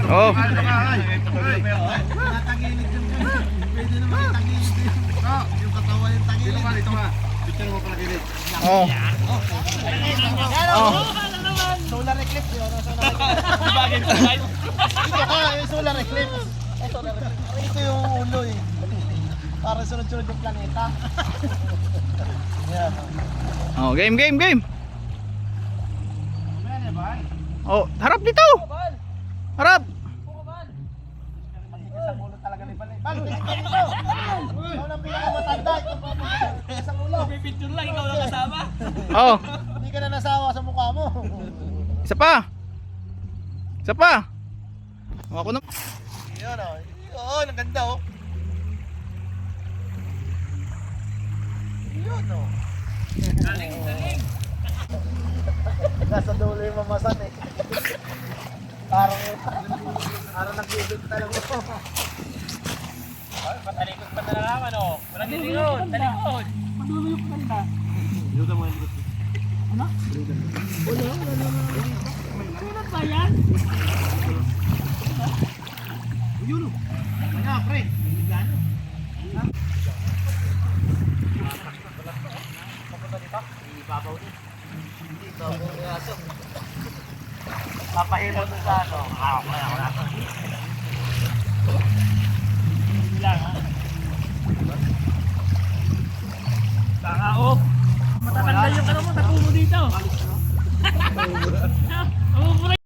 Oh. Natagilid yung pwede naman itagilid yung katawan yung tagilid. Dito ka. Picture mo pala gilid. Oh. Oh. Solar eclipse yun. Ito ka, yung solar eclipse. Ito yung ulo eh. Para sunod-sunod yung planeta. Yan. Oh, game. Oh, harap dito. Harap. Sa ulo talaga ni Bal. Bal, tingin ka dito. Ikaw na pinakamatanda. Sa ulo. Picture lang, ikaw lang kasama. Oh, Hindi ka na nasawa sa mukha mo. isa pa. Ako na. Yan o. Oo, ang ganda o. Yun o. Galing. Nasa dulo yung mamasan eh. Parang nagbibig talaga po. Patalikod pa na naman o. Walang lilingon, talikod. Madulo yung kanta. Ilutan mo yung likod. Ano? Wala. Sulat ba yan? Yun o. Kaya pre. Gano. Ibabaw din. Ibabaw yung aso. Papahilo doon sa